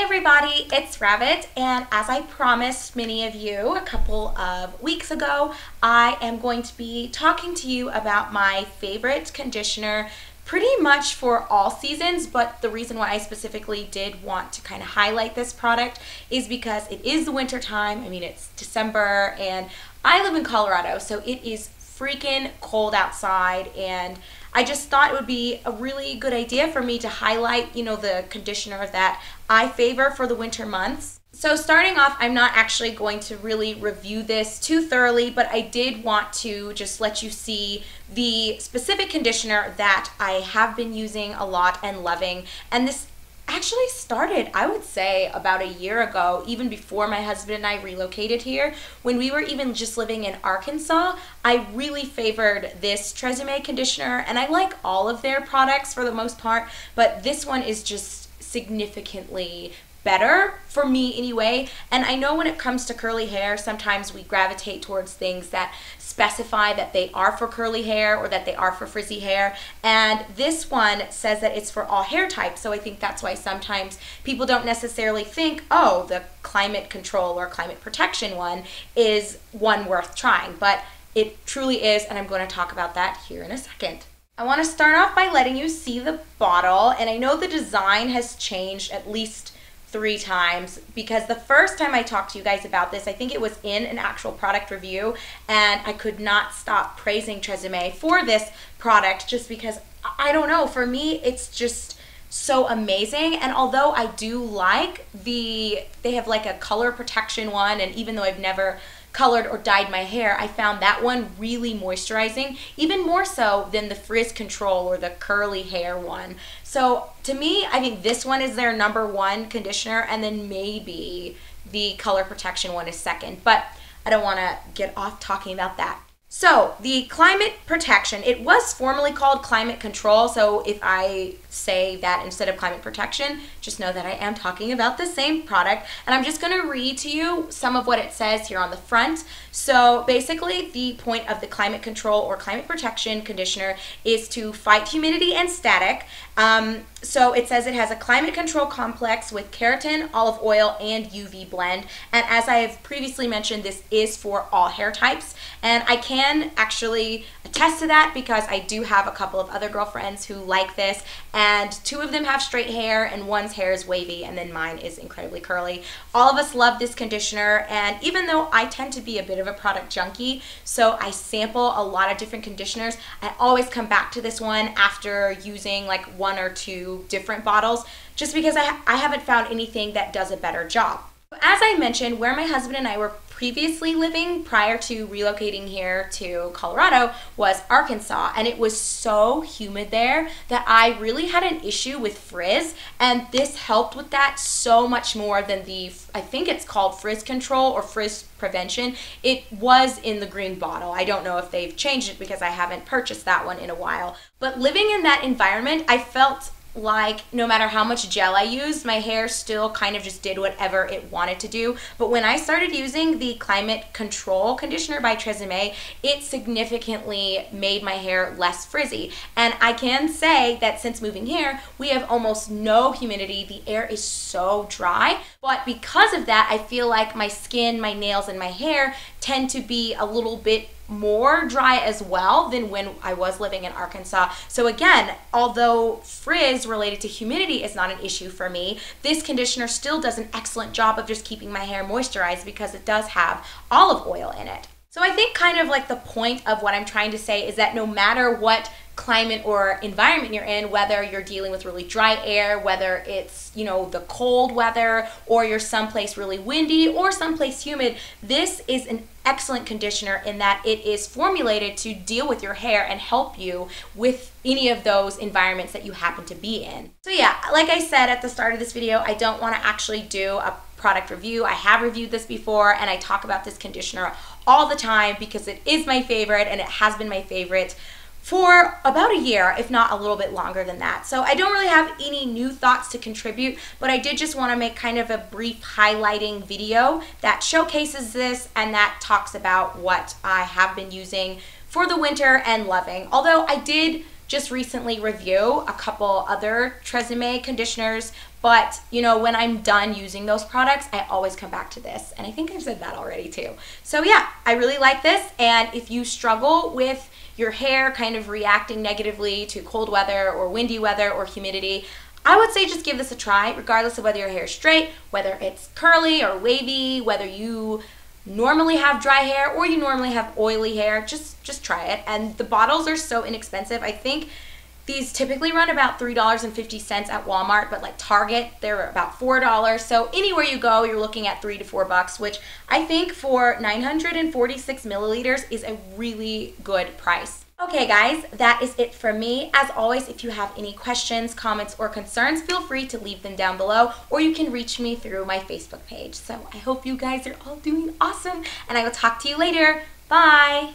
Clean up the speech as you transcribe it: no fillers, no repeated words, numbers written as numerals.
everybody, it's Rabbit, and as I promised many of you a couple of weeks ago, I am going to be talking to you about my favorite conditioner pretty much for all seasons, but the reason why I specifically did want to kind of highlight this product is because it is the winter time. I mean, it's December and I live in Colorado, so it is freaking cold outside, and I just thought it would be a really good idea for me to highlight, the conditioner that I favor for the winter months. So starting off, I'm not actually going to really review this too thoroughly, but I did want to just let you see the specific conditioner that I have been using a lot and loving. And this actually started, I would say, about a year ago, even before my husband and I relocated here. When we were even just living in Arkansas, I really favored this Tresemme conditioner, and I like all of their products for the most part, but this one is just significantly better for me anyway. And I know when it comes to curly hair, sometimes we gravitate towards things that specify that they are for curly hair or that they are for frizzy hair, and this one says that it's for all hair types. So I think that's why sometimes people don't necessarily think, oh, the climate control or climate protection one is one worth trying, but it truly is, and I'm going to talk about that here in a second. I want to start off by letting you see the bottle, and I know the design has changed at least 3 times, because the first time I talked to you guys about this, I think it was in an actual product review, and I could not stop praising Tresemme for this product just because, I don't know, for me it's just so amazing. And although I do like they have like a color protection one, and even though I've never colored or dyed my hair, I found that one really moisturizing, even more so than the frizz control or the curly hair one. So to me, I think this one is their #1 conditioner, and then maybe the color protection one is second, but I don't want to get off talking about that. So the climate protection, it was formerly called climate control, so if I say that instead of climate protection, just know that I am talking about the same product. And I'm just going to read to you some of what it says here on the front. So basically, the point of the climate control or climate protection conditioner is to fight humidity and static. So it says it has a climate control complex with keratin, olive oil, and UV blend. And as I have previously mentioned, this is for all hair types. And I can actually attest to that because I do have a couple of other girlfriends who like this, and 2 of them have straight hair and one's hair is wavy, and then mine is incredibly curly. All of us love this conditioner, and even though I tend to be a bit of a product junkie, so I sample a lot of different conditioners, I always come back to this one after using like 1 or 2 different bottles, just because I haven't found anything that does a better job. As I mentioned, where my husband and I were previously living prior to relocating here to Colorado was Arkansas, and it was so humid there that I really had an issue with frizz, and this helped with that so much more than I think it's called frizz control or frizz prevention. It was in the green bottle. I don't know if they've changed it because I haven't purchased that one in a while, but living in that environment, I felt like no matter how much gel I used, my hair still kind of just did whatever it wanted to do. But when I started using the climate control conditioner by Tresemme, it significantly made my hair less frizzy. And I can say that since moving here, we have almost no humidity. The air is so dry. But because of that, I feel like my skin, my nails, and my hair tend to be a little bit more dry as well than when I was living in Arkansas. So again, although frizz related to humidity is not an issue for me, this conditioner still does an excellent job of just keeping my hair moisturized because it does have olive oil in it. So I think kind of like the point of what I'm trying to say is that no matter what climate or environment you're in, whether you're dealing with really dry air, whether it's, the cold weather, or you're someplace really windy or someplace humid, this is an excellent conditioner in that it is formulated to deal with your hair and help you with any of those environments that you happen to be in. So yeah, like I said at the start of this video, I don't want to actually do a product review. I have reviewed this before, and I talk about this conditioner all the time because it is my favorite, and it has been my favorite for about a year, if not a little bit longer than that. So I don't really have any new thoughts to contribute, but I did just want to make kind of a brief highlighting video that showcases this and that talks about what I have been using for the winter and loving. Although I did just recently review a couple other Tresemme conditioners, but you know, when I'm done using those products, I always come back to this, and I think I've said that already too. So yeah, I really like this, and if you struggle with your hair kind of reacting negatively to cold weather or windy weather or humidity, I would say just give this a try, regardless of whether your hair is straight, whether it's curly or wavy, whether you normally have dry hair or you normally have oily hair. Just try it. And the bottles are so inexpensive. I think these typically run about $3.50 at Walmart, but like Target, they're about $4. So anywhere you go, you're looking at $3 to $4, which I think for 946 milliliters is a really good price. Okay guys, that is it for me. As always, if you have any questions, comments, or concerns, feel free to leave them down below, or you can reach me through my Facebook page. So I hope you guys are all doing awesome, and I will talk to you later. Bye!